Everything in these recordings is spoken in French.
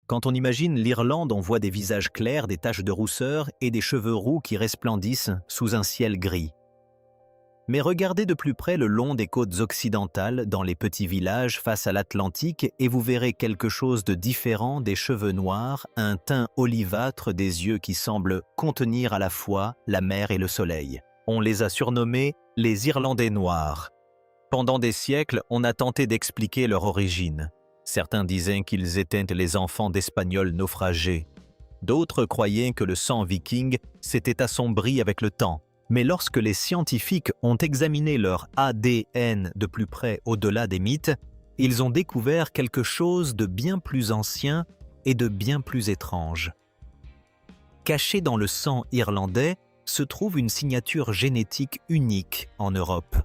Quand on imagine l'Irlande, on voit des visages clairs, des taches de rousseur et des cheveux roux qui resplendissent sous un ciel gris. Mais regardez de plus près le long des côtes occidentales, dans les petits villages face à l'Atlantique, et vous verrez quelque chose de différent, des cheveux noirs, un teint olivâtre, des yeux qui semblent contenir à la fois la mer et le soleil. On les a surnommés les Irlandais noirs. Pendant des siècles, on a tenté d'expliquer leur origine. Certains disaient qu'ils étaient les enfants d'Espagnols naufragés. D'autres croyaient que le sang viking s'était assombri avec le temps. Mais lorsque les scientifiques ont examiné leur ADN de plus près au-delà des mythes, ils ont découvert quelque chose de bien plus ancien et de bien plus étrange. Cachée dans le sang irlandais se trouve une signature génétique unique en Europe.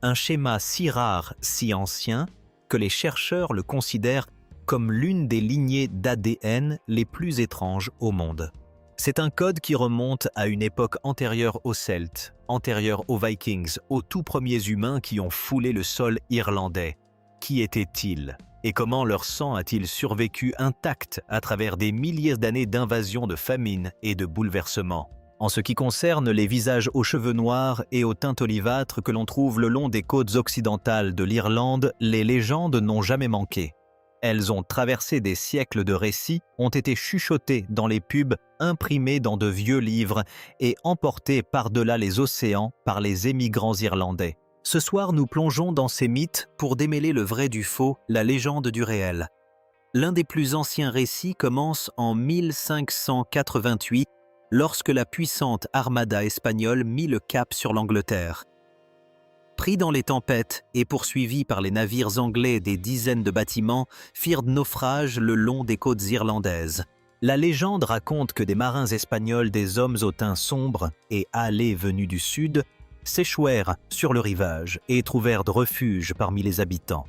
Un schéma si rare, si ancien, que les chercheurs le considèrent comme l'une des lignées d'ADN les plus étranges au monde. C'est un code qui remonte à une époque antérieure aux Celtes, antérieure aux Vikings, aux tout premiers humains qui ont foulé le sol irlandais. Qui étaient-ils? Et comment leur sang a-t-il survécu intact à travers des milliers d'années d'invasion, de famine et de bouleversements? En ce qui concerne les visages aux cheveux noirs et aux teintes olivâtres que l'on trouve le long des côtes occidentales de l'Irlande, les légendes n'ont jamais manqué. Elles ont traversé des siècles de récits, ont été chuchotées dans les pubs, imprimées dans de vieux livres et emportées par-delà les océans par les émigrants irlandais. Ce soir, nous plongeons dans ces mythes pour démêler le vrai du faux, la légende du réel. L'un des plus anciens récits commence en 1588, lorsque la puissante armada espagnole mit le cap sur l'Angleterre. Pris dans les tempêtes et poursuivis par les navires anglais, des dizaines de bâtiments firent naufrage le long des côtes irlandaises. La légende raconte que des marins espagnols, des hommes au teint sombre et hâlés venus du sud, s'échouèrent sur le rivage et trouvèrent de refuge parmi les habitants.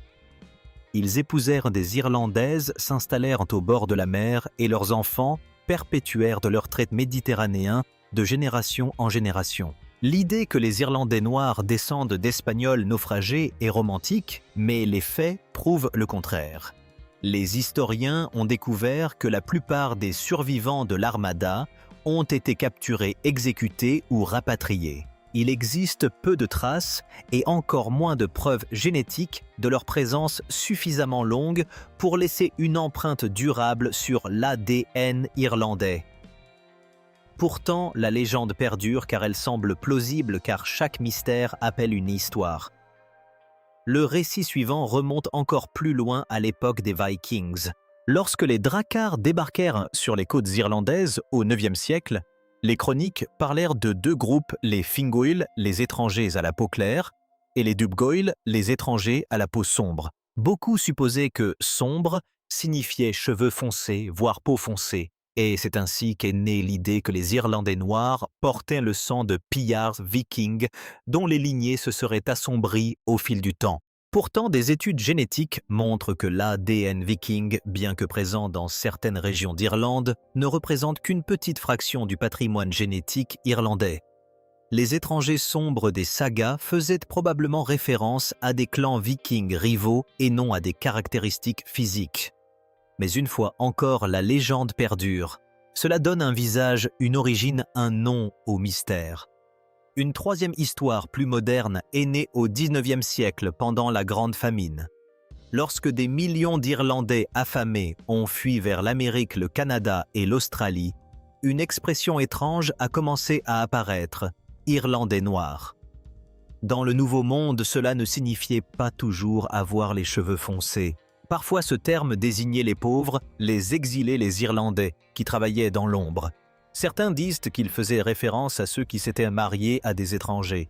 Ils épousèrent des Irlandaises, s'installèrent au bord de la mer et leurs enfants perpétuèrent de leur trait méditerranéen de génération en génération. L'idée que les Irlandais noirs descendent d'Espagnols naufragés est romantique, mais les faits prouvent le contraire. Les historiens ont découvert que la plupart des survivants de l'armada ont été capturés, exécutés ou rapatriés. Il existe peu de traces et encore moins de preuves génétiques de leur présence suffisamment longue pour laisser une empreinte durable sur l'ADN irlandais. Pourtant, la légende perdure car elle semble plausible car chaque mystère appelle une histoire. Le récit suivant remonte encore plus loin à l'époque des Vikings. Lorsque les Drakkar débarquèrent sur les côtes irlandaises au IXe siècle, les chroniques parlèrent de deux groupes, les Fingoil, les étrangers à la peau claire, et les Dubgoil, les étrangers à la peau sombre. Beaucoup supposaient que « sombre » signifiait cheveux foncés, voire peau foncée, et c'est ainsi qu'est née l'idée que les Irlandais noirs portaient le sang de pillards vikings dont les lignées se seraient assombries au fil du temps. Pourtant, des études génétiques montrent que l'ADN viking, bien que présent dans certaines régions d'Irlande, ne représente qu'une petite fraction du patrimoine génétique irlandais. Les étrangers sombres des sagas faisaient probablement référence à des clans vikings rivaux et non à des caractéristiques physiques. Mais une fois encore, la légende perdure. Cela donne un visage, une origine, un nom au mystère. Une troisième histoire plus moderne est née au XIXe siècle pendant la Grande Famine. Lorsque des millions d'Irlandais affamés ont fui vers l'Amérique, le Canada et l'Australie, une expression étrange a commencé à apparaître, « Irlandais noirs ». Dans le Nouveau Monde, cela ne signifiait pas toujours avoir les cheveux foncés. Parfois ce terme désignait les pauvres, les exilés, les Irlandais, qui travaillaient dans l'ombre. Certains disent qu'il faisait référence à ceux qui s'étaient mariés à des étrangers.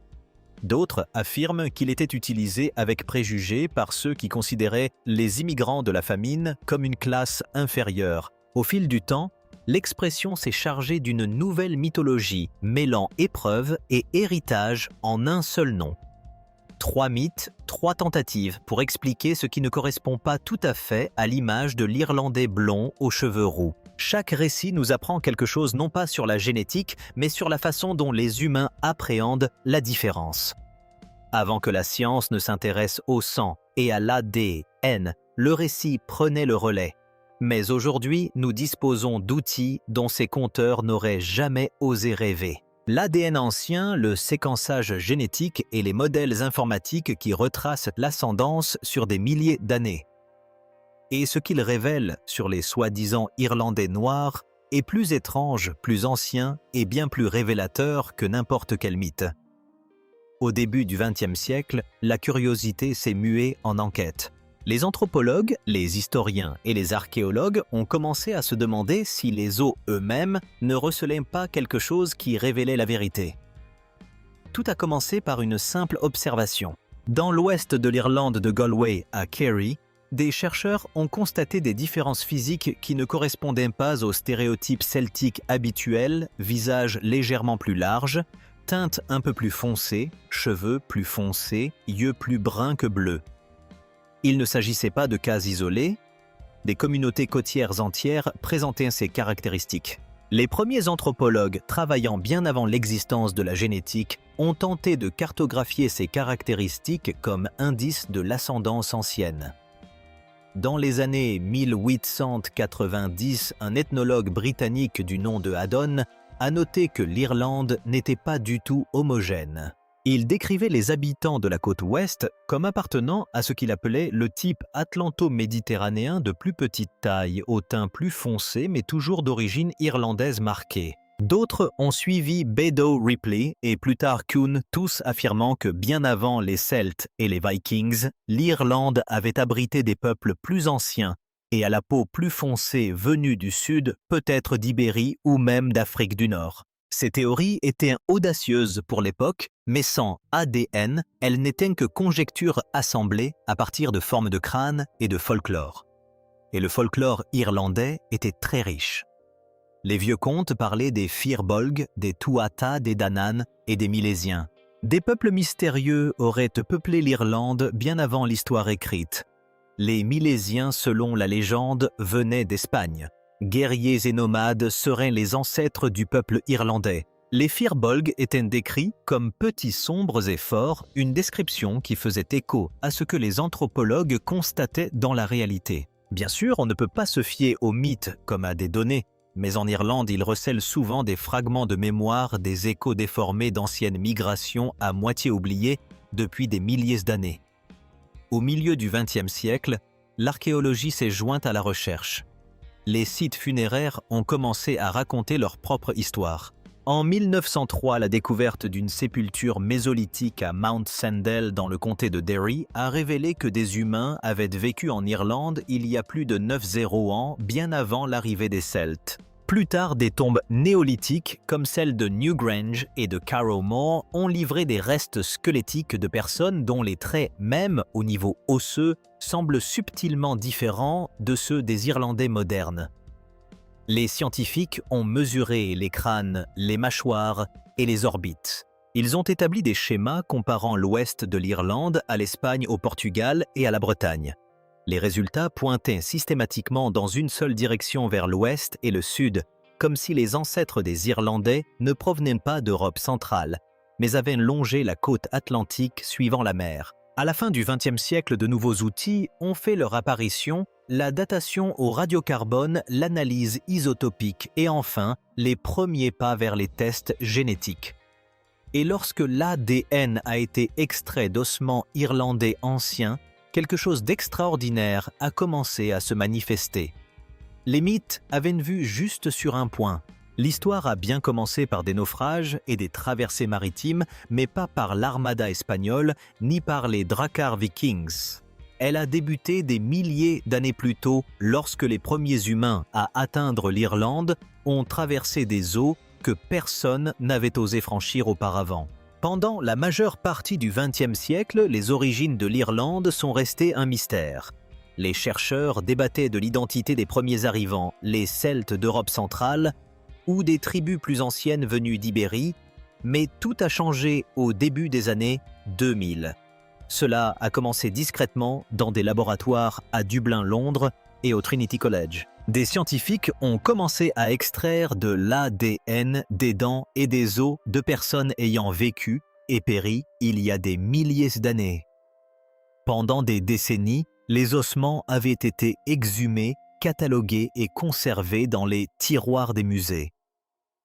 D'autres affirment qu'il était utilisé avec préjugés par ceux qui considéraient les immigrants de la famine comme une classe inférieure. Au fil du temps, l'expression s'est chargée d'une nouvelle mythologie, mêlant épreuve et héritage en un seul nom. 3 mythes, 3 tentatives pour expliquer ce qui ne correspond pas tout à fait à l'image de l'Irlandais blond aux cheveux roux. Chaque récit nous apprend quelque chose non pas sur la génétique, mais sur la façon dont les humains appréhendent la différence. Avant que la science ne s'intéresse au sang et à l'ADN, le récit prenait le relais. Mais aujourd'hui, nous disposons d'outils dont ces conteurs n'auraient jamais osé rêver. L'ADN ancien, le séquençage génétique et les modèles informatiques qui retracent l'ascendance sur des milliers d'années. Et ce qu'ils révèlent sur les soi-disant Irlandais noirs est plus étrange, plus ancien et bien plus révélateur que n'importe quel mythe. Au début du XXe siècle, la curiosité s'est muée en enquête. Les anthropologues, les historiens et les archéologues ont commencé à se demander si les os eux-mêmes ne recelaient pas quelque chose qui révélait la vérité. Tout a commencé par une simple observation. Dans l'ouest de l'Irlande de Galway à Kerry, des chercheurs ont constaté des différences physiques qui ne correspondaient pas aux stéréotypes celtiques habituels, visage légèrement plus large, teinte un peu plus foncée, cheveux plus foncés, yeux plus bruns que bleus. Il ne s'agissait pas de cas isolés, des communautés côtières entières présentaient ces caractéristiques. Les premiers anthropologues travaillant bien avant l'existence de la génétique ont tenté de cartographier ces caractéristiques comme indices de l'ascendance ancienne. Dans les années 1890, un ethnologue britannique du nom de Haddon a noté que l'Irlande n'était pas du tout homogène. Il décrivait les habitants de la côte ouest comme appartenant à ce qu'il appelait le type atlanto-méditerranéen de plus petite taille, au teint plus foncé mais toujours d'origine irlandaise marquée. D'autres ont suivi Bedo Ripley et plus tard Kuhn, tous affirmant que bien avant les Celtes et les Vikings, l'Irlande avait abrité des peuples plus anciens et à la peau plus foncée venus du sud, peut-être d'Ibérie ou même d'Afrique du Nord. Ces théories étaient audacieuses pour l'époque, mais sans ADN, elles n'étaient que conjectures assemblées à partir de formes de crâne et de folklore. Et le folklore irlandais était très riche. Les vieux contes parlaient des Firbolg, des Tuatha, des Danann et des Milésiens. Des peuples mystérieux auraient peuplé l'Irlande bien avant l'histoire écrite. Les Milésiens, selon la légende, venaient d'Espagne. Guerriers et nomades seraient les ancêtres du peuple irlandais. Les Firbolg étaient décrits comme petits sombres et forts, une description qui faisait écho à ce que les anthropologues constataient dans la réalité. Bien sûr, on ne peut pas se fier aux mythes comme à des données, mais en Irlande, ils recèlent souvent des fragments de mémoire, des échos déformés d'anciennes migrations à moitié oubliées depuis des milliers d'années. Au milieu du XXe siècle, l'archéologie s'est jointe à la recherche. Les sites funéraires ont commencé à raconter leur propre histoire. En 1903, la découverte d'une sépulture mésolithique à Mount Sandel dans le comté de Derry a révélé que des humains avaient vécu en Irlande il y a plus de 90 ans, bien avant l'arrivée des Celtes. Plus tard, des tombes néolithiques, comme celles de Newgrange et de Carrowmore, ont livré des restes squelettiques de personnes dont les traits, même au niveau osseux, semblent subtilement différents de ceux des Irlandais modernes. Les scientifiques ont mesuré les crânes, les mâchoires et les orbites. Ils ont établi des schémas comparant l'ouest de l'Irlande à l'Espagne, au Portugal et à la Bretagne. Les résultats pointaient systématiquement dans une seule direction vers l'ouest et le sud, comme si les ancêtres des Irlandais ne provenaient pas d'Europe centrale, mais avaient longé la côte atlantique suivant la mer. À la fin du XXe siècle, de nouveaux outils ont fait leur apparition, la datation au radiocarbone, l'analyse isotopique et enfin les premiers pas vers les tests génétiques. Et lorsque l'ADN a été extrait d'ossements irlandais anciens, quelque chose d'extraordinaire a commencé à se manifester. Les mythes avaient une vue juste sur un point. L'histoire a bien commencé par des naufrages et des traversées maritimes, mais pas par l'armada espagnole ni par les Drakkar Vikings. Elle a débuté des milliers d'années plus tôt, lorsque les premiers humains à atteindre l'Irlande ont traversé des eaux que personne n'avait osé franchir auparavant. Pendant la majeure partie du XXe siècle, les origines de l'Irlande sont restées un mystère. Les chercheurs débattaient de l'identité des premiers arrivants, les Celtes d'Europe centrale, ou des tribus plus anciennes venues d'Ibérie, mais tout a changé au début des années 2000. Cela a commencé discrètement dans des laboratoires à Dublin, Londres et au Trinity College. Des scientifiques ont commencé à extraire de l'ADN des dents et des os de personnes ayant vécu et péri il y a des milliers d'années. Pendant des décennies, les ossements avaient été exhumés catalogués et conservés dans les tiroirs des musées.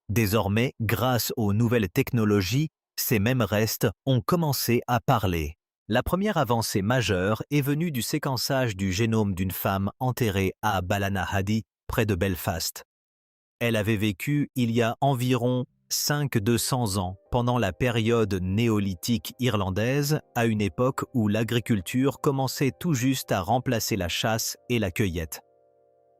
Désormais, grâce aux nouvelles technologies, ces mêmes restes ont commencé à parler. La première avancée majeure est venue du séquençage du génome d'une femme enterrée à Ballanahady, près de Belfast. Elle avait vécu il y a environ 200 ans, pendant la période néolithique irlandaise, à une époque où l'agriculture commençait tout juste à remplacer la chasse et la cueillette.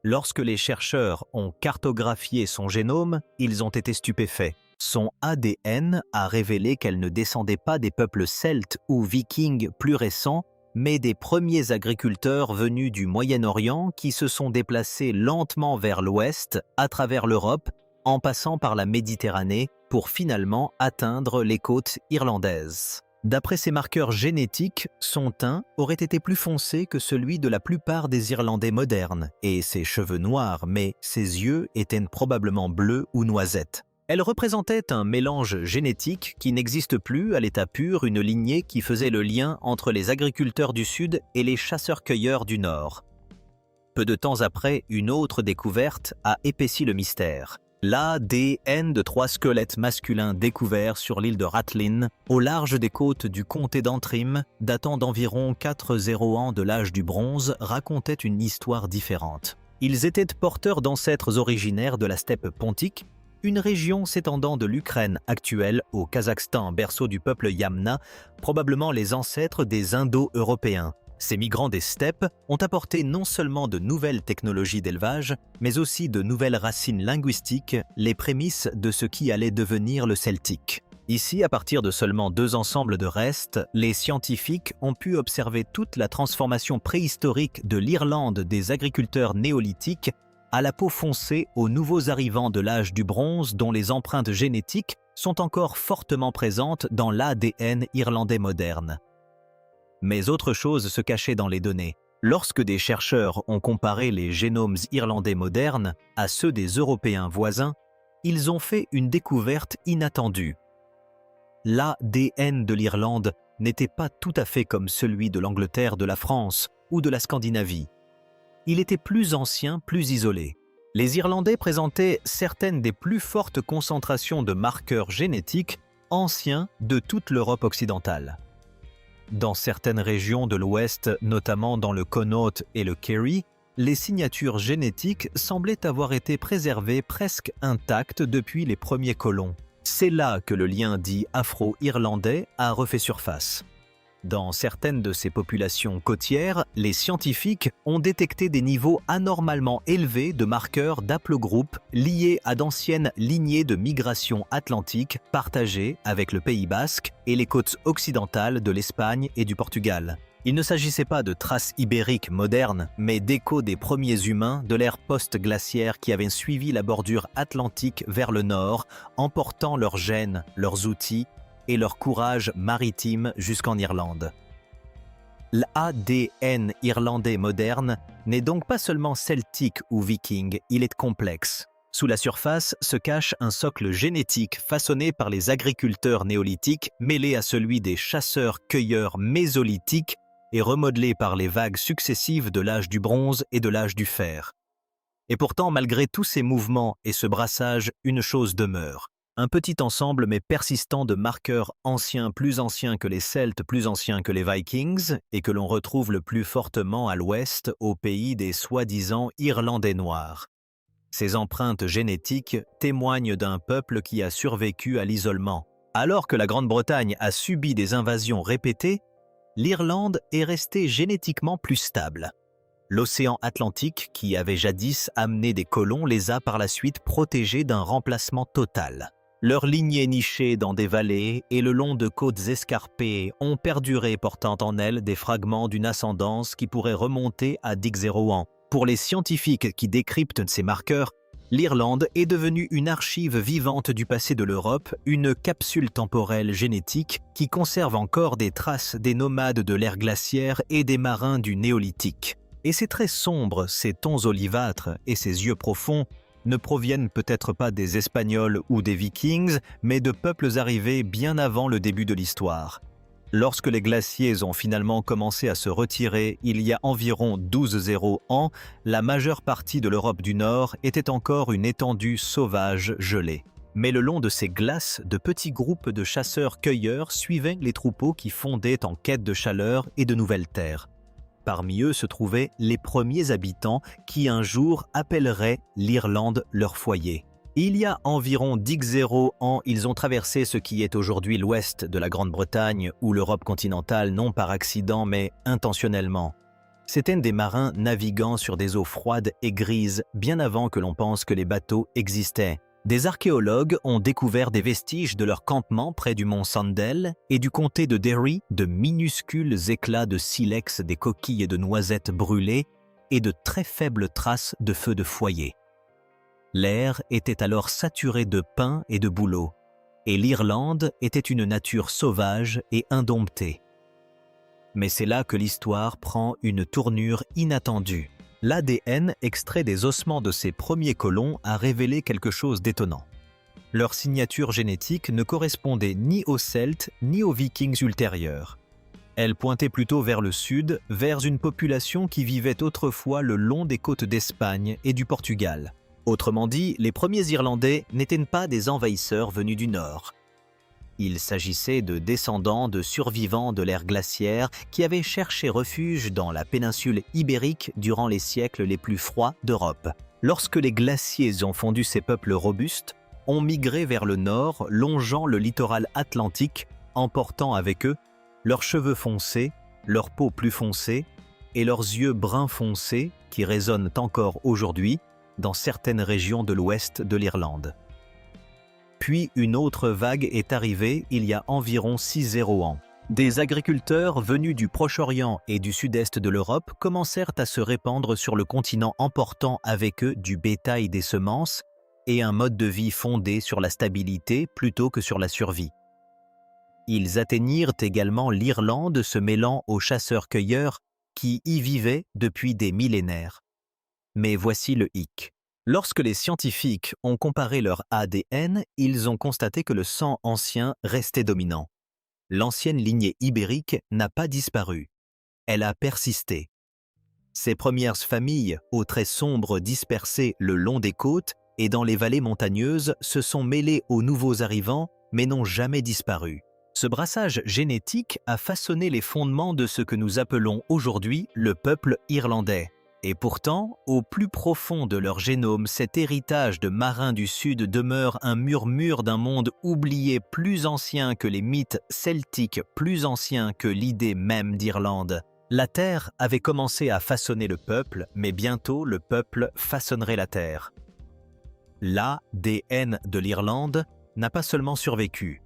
Lorsque les chercheurs ont cartographié son génome, ils ont été stupéfaits. Son ADN a révélé qu'elle ne descendait pas des peuples celtes ou vikings plus récents, mais des premiers agriculteurs venus du Moyen-Orient qui se sont déplacés lentement vers l'ouest, à travers l'Europe, en passant par la Méditerranée, pour finalement atteindre les côtes irlandaises. D'après ses marqueurs génétiques, son teint aurait été plus foncé que celui de la plupart des Irlandais modernes, et ses cheveux noirs, mais ses yeux étaient probablement bleus ou noisettes. Elle représentait un mélange génétique qui n'existe plus à l'état pur, une lignée qui faisait le lien entre les agriculteurs du Sud et les chasseurs-cueilleurs du Nord. Peu de temps après, une autre découverte a épaissi le mystère. L'ADN de 3 squelettes masculins découverts sur l'île de Rathlin, au large des côtes du comté d'Antrim, datant d'environ 40 ans de l'âge du bronze, racontait une histoire différente. Ils étaient porteurs d'ancêtres originaires de la steppe pontique, une région s'étendant de l'Ukraine actuelle au Kazakhstan, berceau du peuple Yamna, probablement les ancêtres des Indo-Européens. Ces migrants des steppes ont apporté non seulement de nouvelles technologies d'élevage, mais aussi de nouvelles racines linguistiques, les prémices de ce qui allait devenir le celtique. Ici, à partir de seulement 2 ensembles de restes, les scientifiques ont pu observer toute la transformation préhistorique de l'Irlande des agriculteurs néolithiques à la peau foncée aux nouveaux arrivants de l'âge du bronze dont les empreintes génétiques sont encore fortement présentes dans l'ADN irlandais moderne. Mais autre chose se cachait dans les données. Lorsque des chercheurs ont comparé les génomes irlandais modernes à ceux des Européens voisins, ils ont fait une découverte inattendue. L'ADN de l'Irlande n'était pas tout à fait comme celui de l'Angleterre, de la France ou de la Scandinavie. Il était plus ancien, plus isolé. Les Irlandais présentaient certaines des plus fortes concentrations de marqueurs génétiques anciens de toute l'Europe occidentale. Dans certaines régions de l'Ouest, notamment dans le Connaught et le Kerry, les signatures génétiques semblaient avoir été préservées presque intactes depuis les premiers colons. C'est là que le lien dit afro-irlandais a refait surface. Dans certaines de ces populations côtières, les scientifiques ont détecté des niveaux anormalement élevés de marqueurs d'haplogroupes liés à d'anciennes lignées de migration atlantique partagées avec le Pays basque et les côtes occidentales de l'Espagne et du Portugal. Il ne s'agissait pas de traces ibériques modernes, mais d'échos des premiers humains de l'ère post-glaciaire qui avaient suivi la bordure atlantique vers le nord, emportant leurs gènes, leurs outils et leur courage maritime jusqu'en Irlande. L'ADN irlandais moderne n'est donc pas seulement celtique ou viking, il est complexe. Sous la surface se cache un socle génétique façonné par les agriculteurs néolithiques, mêlé à celui des chasseurs-cueilleurs mésolithiques et remodelé par les vagues successives de l'âge du bronze et de l'âge du fer. Et pourtant, malgré tous ces mouvements et ce brassage, une chose demeure. Un petit ensemble mais persistant de marqueurs anciens, plus anciens que les Celtes, plus anciens que les Vikings, et que l'on retrouve le plus fortement à l'ouest, au pays des soi-disant Irlandais noirs. Ces empreintes génétiques témoignent d'un peuple qui a survécu à l'isolement. Alors que la Grande-Bretagne a subi des invasions répétées, l'Irlande est restée génétiquement plus stable. L'océan Atlantique, qui avait jadis amené des colons, les a par la suite protégés d'un remplacement total. Leurs lignées nichées dans des vallées et le long de côtes escarpées ont perduré, portant en elles des fragments d'une ascendance qui pourrait remonter à Dixéroan. Pour les scientifiques qui décryptent ces marqueurs, l'Irlande est devenue une archive vivante du passé de l'Europe, une capsule temporelle génétique qui conserve encore des traces des nomades de l'ère glaciaire et des marins du néolithique. Et ces traits sombres, ces tons olivâtres et ces yeux profonds ne proviennent peut-être pas des Espagnols ou des Vikings, mais de peuples arrivés bien avant le début de l'histoire. Lorsque les glaciers ont finalement commencé à se retirer il y a environ 12 ans, la majeure partie de l'Europe du Nord était encore une étendue sauvage gelée. Mais le long de ces glaces, de petits groupes de chasseurs-cueilleurs suivaient les troupeaux qui fondaient en quête de chaleur et de nouvelles terres. Parmi eux se trouvaient les premiers habitants qui un jour appelleraient l'Irlande leur foyer. Il y a environ 10 ans, ils ont traversé ce qui est aujourd'hui l'ouest de la Grande-Bretagne ou l'Europe continentale non par accident mais intentionnellement. C'étaient des marins naviguant sur des eaux froides et grises bien avant que l'on pense que les bateaux existaient. Des archéologues ont découvert des vestiges de leur campement près du mont Sandel et du comté de Derry, de minuscules éclats de silex des coquilles de noisettes brûlées et de très faibles traces de feux de foyer. L'air était alors saturé de pin et de bouleau, et l'Irlande était une nature sauvage et indomptée. Mais c'est là que l'histoire prend une tournure inattendue. L'ADN extrait des ossements de ces premiers colons a révélé quelque chose d'étonnant. Leur signature génétique ne correspondait ni aux Celtes ni aux Vikings ultérieurs. Elle pointait plutôt vers le sud, vers une population qui vivait autrefois le long des côtes d'Espagne et du Portugal. Autrement dit, les premiers Irlandais n'étaient pas des envahisseurs venus du nord. Il s'agissait de descendants de survivants de l'ère glaciaire qui avaient cherché refuge dans la péninsule ibérique durant les siècles les plus froids d'Europe. Lorsque les glaciers ont fondu ces peuples robustes, ont migré vers le nord, longeant le littoral atlantique, emportant avec eux leurs cheveux foncés, leur peau plus foncée et leurs yeux bruns foncés qui résonnent encore aujourd'hui dans certaines régions de l'ouest de l'Irlande. Puis une autre vague est arrivée il y a environ 6 ans. Des agriculteurs venus du Proche-Orient et du sud-est de l'Europe commencèrent à se répandre sur le continent emportant avec eux du bétail, des semences et un mode de vie fondé sur la stabilité plutôt que sur la survie. Ils atteignirent également l'Irlande se mêlant aux chasseurs-cueilleurs qui y vivaient depuis des millénaires. Mais voici le hic. Lorsque les scientifiques ont comparé leur ADN, ils ont constaté que le sang ancien restait dominant. L'ancienne lignée ibérique n'a pas disparu. Elle a persisté. Ces premières familles, aux traits sombres dispersés le long des côtes et dans les vallées montagneuses, se sont mêlées aux nouveaux arrivants, mais n'ont jamais disparu. Ce brassage génétique a façonné les fondements de ce que nous appelons aujourd'hui le peuple irlandais. Et pourtant, au plus profond de leur génome, cet héritage de marins du Sud demeure un murmure d'un monde oublié plus ancien que les mythes celtiques, plus ancien que l'idée même d'Irlande. La terre avait commencé à façonner le peuple, mais bientôt le peuple façonnerait la terre. L'ADN de l'Irlande n'a pas seulement survécu.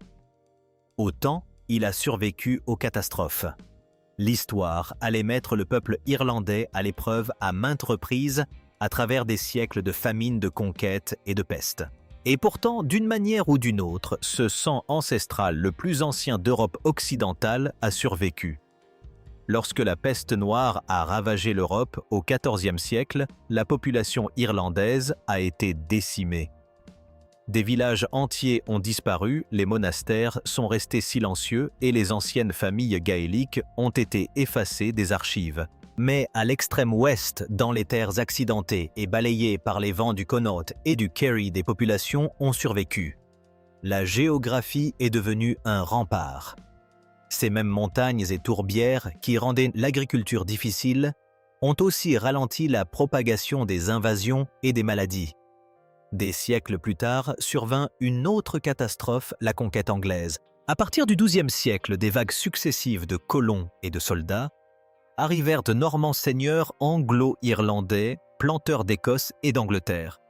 Autant il a survécu aux catastrophes. L'histoire allait mettre le peuple irlandais à l'épreuve à maintes reprises à travers des siècles de famine, de conquête et de peste. Et pourtant, d'une manière ou d'une autre, ce sang ancestral le plus ancien d'Europe occidentale a survécu. Lorsque la peste noire a ravagé l'Europe au XIVe siècle, la population irlandaise a été décimée. Des villages entiers ont disparu, les monastères sont restés silencieux et les anciennes familles gaéliques ont été effacées des archives. Mais à l'extrême ouest, dans les terres accidentées et balayées par les vents du Connaught et du Kerry, des populations ont survécu. La géographie est devenue un rempart. Ces mêmes montagnes et tourbières qui rendaient l'agriculture difficile ont aussi ralenti la propagation des invasions et des maladies. Des siècles plus tard, survint une autre catastrophe, la conquête anglaise. À partir du XIIe siècle, des vagues successives de colons et de soldats arrivèrent de Normands seigneurs anglo-irlandais, planteurs d'Écosse et d'Angleterre.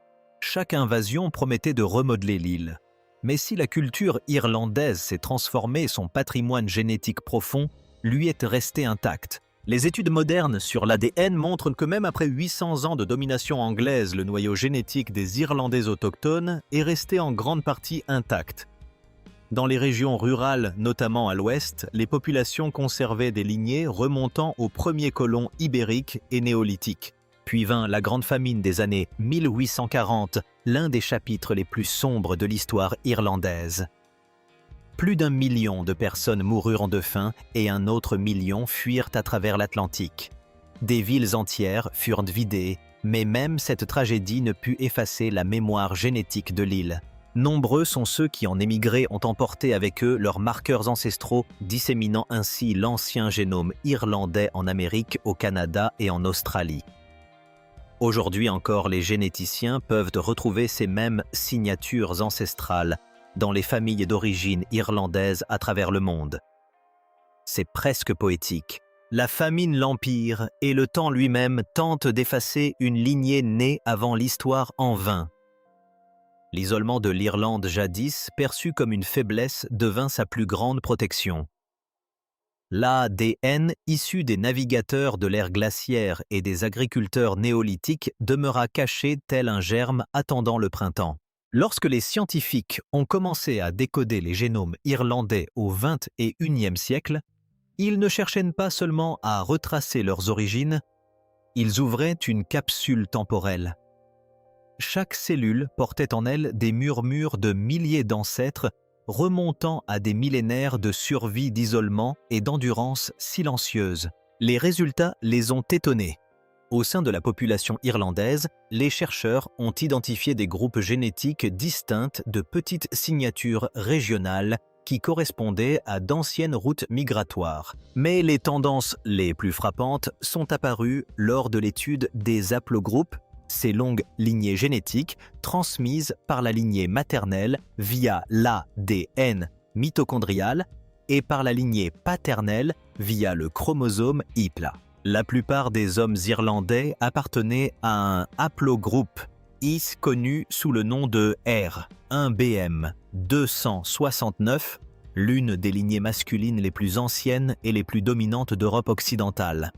Chaque invasion promettait de remodeler l'île. Mais si la culture irlandaise s'est transformée, son patrimoine génétique profond lui est resté intact. Les études modernes sur l'ADN montrent que même après 800 ans de domination anglaise, le noyau génétique des Irlandais autochtones est resté en grande partie intact. Dans les régions rurales, notamment à l'ouest, les populations conservaient des lignées remontant aux premiers colons ibériques et néolithiques. Puis vint la grande famine des années 1840, l'un des chapitres les plus sombres de l'histoire irlandaise. Plus d'1 million de personnes moururent de faim et un autre million fuirent à travers l'Atlantique. Des villes entières furent vidées, mais même cette tragédie ne put effacer la mémoire génétique de l'île. Nombreux sont ceux qui en émigré ont emporté avec eux leurs marqueurs ancestraux, disséminant ainsi l'ancien génome irlandais en Amérique, au Canada et en Australie. Aujourd'hui encore, les généticiens peuvent retrouver ces mêmes signatures ancestrales dans les familles d'origine irlandaise à travers le monde. C'est presque poétique. La famine l'empire et le temps lui-même tente d'effacer une lignée née avant l'histoire en vain. L'isolement de l'Irlande jadis, perçu comme une faiblesse, devint sa plus grande protection. L'ADN issu des navigateurs de l'ère glaciaire et des agriculteurs néolithiques demeura caché tel un germe attendant le printemps. Lorsque les scientifiques ont commencé à décoder les génomes irlandais au XXIe siècle, ils ne cherchaient pas seulement à retracer leurs origines, ils ouvraient une capsule temporelle. Chaque cellule portait en elle des murmures de milliers d'ancêtres remontant à des millénaires de survie, d'isolement et d'endurance silencieuse. Les résultats les ont étonnés. Au sein de la population irlandaise, les chercheurs ont identifié des groupes génétiques distincts de petites signatures régionales qui correspondaient à d'anciennes routes migratoires. Mais les tendances les plus frappantes sont apparues lors de l'étude des haplogroupes, ces longues lignées génétiques transmises par la lignée maternelle via l'ADN mitochondrial et par la lignée paternelle via le chromosome Y. La plupart des hommes irlandais appartenaient à un haplogroupe IS connu sous le nom de R1BM 269, l'une des lignées masculines les plus anciennes et les plus dominantes d'Europe occidentale.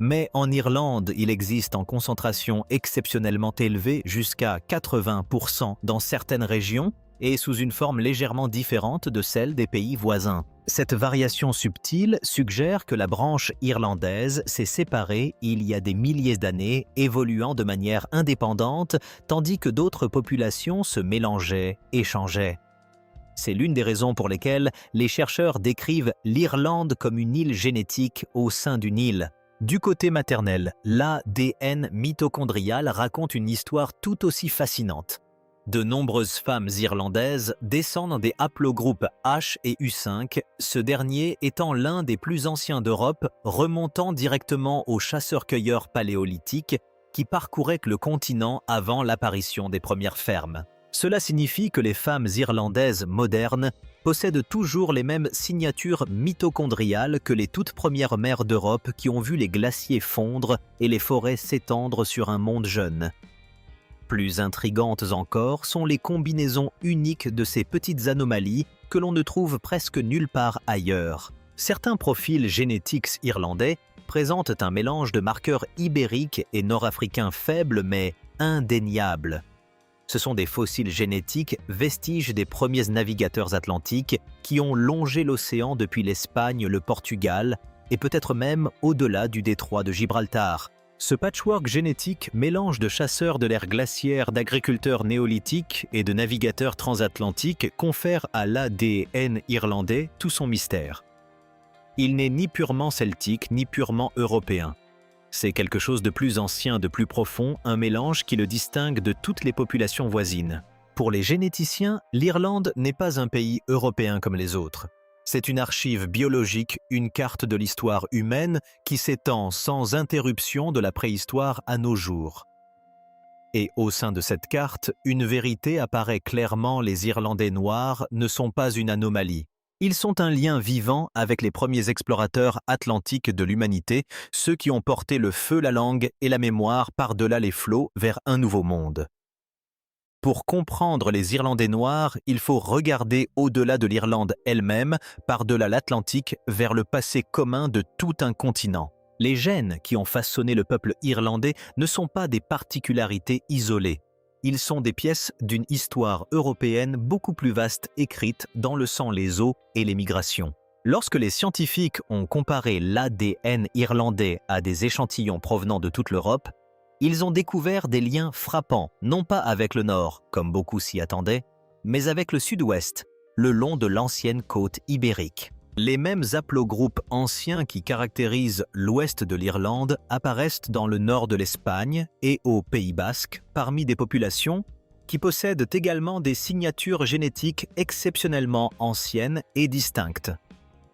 Mais en Irlande, il existe en concentration exceptionnellement élevée jusqu'à 80% dans certaines régions et sous une forme légèrement différente de celle des pays voisins. Cette variation subtile suggère que la branche irlandaise s'est séparée il y a des milliers d'années, évoluant de manière indépendante, tandis que d'autres populations se mélangeaient, échangeaient. C'est l'une des raisons pour lesquelles les chercheurs décrivent l'Irlande comme une île génétique au sein d'une île. Du côté maternel, l'ADN mitochondrial raconte une histoire tout aussi fascinante. De nombreuses femmes irlandaises descendent des haplogroupes H et U5, ce dernier étant l'un des plus anciens d'Europe, remontant directement aux chasseurs-cueilleurs paléolithiques qui parcouraient le continent avant l'apparition des premières fermes. Cela signifie que les femmes irlandaises modernes possèdent toujours les mêmes signatures mitochondriales que les toutes premières mères d'Europe qui ont vu les glaciers fondre et les forêts s'étendre sur un monde jeune. Plus intrigantes encore sont les combinaisons uniques de ces petites anomalies que l'on ne trouve presque nulle part ailleurs. Certains profils génétiques irlandais présentent un mélange de marqueurs ibériques et nord-africains faibles mais indéniables. Ce sont des fossiles génétiques, vestiges des premiers navigateurs atlantiques qui ont longé l'océan depuis l'Espagne, le Portugal et peut-être même au-delà du détroit de Gibraltar. Ce patchwork génétique, mélange de chasseurs de l'ère glaciaire, d'agriculteurs néolithiques et de navigateurs transatlantiques, confère à l'ADN irlandais tout son mystère. Il n'est ni purement celtique, ni purement européen. C'est quelque chose de plus ancien, de plus profond, un mélange qui le distingue de toutes les populations voisines. Pour les généticiens, l'Irlande n'est pas un pays européen comme les autres. C'est une archive biologique, une carte de l'histoire humaine qui s'étend sans interruption de la préhistoire à nos jours. Et au sein de cette carte, une vérité apparaît clairement: les Irlandais noirs ne sont pas une anomalie. Ils sont un lien vivant avec les premiers explorateurs atlantiques de l'humanité, ceux qui ont porté le feu, la langue et la mémoire par-delà les flots vers un nouveau monde. Pour comprendre les Irlandais noirs, il faut regarder au-delà de l'Irlande elle-même, par-delà l'Atlantique, vers le passé commun de tout un continent. Les gènes qui ont façonné le peuple irlandais ne sont pas des particularités isolées. Ils sont des pièces d'une histoire européenne beaucoup plus vaste écrite dans le sang, les os et les migrations. Lorsque les scientifiques ont comparé l'ADN irlandais à des échantillons provenant de toute l'Europe, ils ont découvert des liens frappants, non pas avec le Nord, comme beaucoup s'y attendaient, mais avec le Sud-Ouest, le long de l'ancienne côte ibérique. Les mêmes haplogroupes anciens qui caractérisent l'ouest de l'Irlande apparaissent dans le nord de l'Espagne et au Pays basque, parmi des populations qui possèdent également des signatures génétiques exceptionnellement anciennes et distinctes.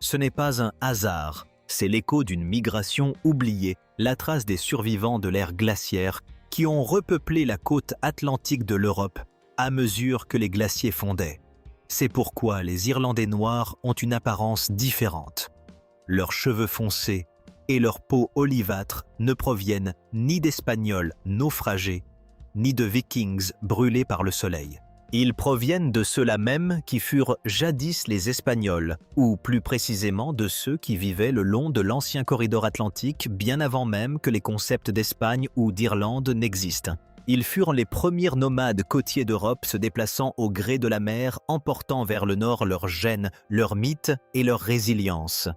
Ce n'est pas un hasard, c'est l'écho d'une migration oubliée, la trace des survivants de l'ère glaciaire qui ont repeuplé la côte atlantique de l'Europe à mesure que les glaciers fondaient. C'est pourquoi les Irlandais noirs ont une apparence différente. Leurs cheveux foncés et leur peau olivâtre ne proviennent ni d'Espagnols naufragés, ni de Vikings brûlés par le soleil. Ils proviennent de ceux-là même qui furent jadis les Espagnols, ou plus précisément de ceux qui vivaient le long de l'ancien corridor atlantique bien avant même que les concepts d'Espagne ou d'Irlande n'existent. Ils furent les premiers nomades côtiers d'Europe se déplaçant au gré de la mer, emportant vers le nord leurs gènes, leurs mythes et leur résilience.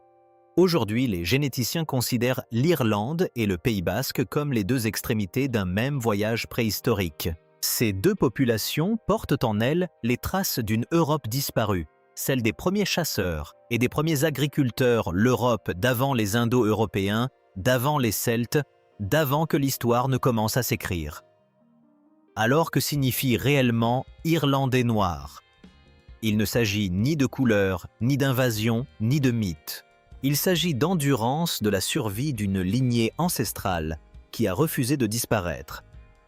Aujourd'hui, les généticiens considèrent l'Irlande et le Pays basque comme les deux extrémités d'un même voyage préhistorique. Ces deux populations portent en elles les traces d'une Europe disparue, celle des premiers chasseurs et des premiers agriculteurs, l'Europe d'avant les Indo-Européens, d'avant les Celtes, d'avant que l'histoire ne commence à s'écrire. Alors que signifie réellement Irlandais noir? Il ne s'agit ni de couleur, ni d'invasion, ni de mythe. Il s'agit d'endurance de la survie d'une lignée ancestrale qui a refusé de disparaître.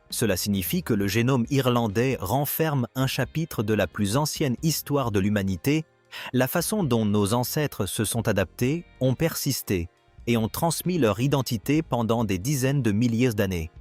Cela signifie que le génome irlandais renferme un chapitre de la plus ancienne histoire de l'humanité, la façon dont nos ancêtres se sont adaptés, ont persisté et ont transmis leur identité pendant des dizaines de milliers d'années.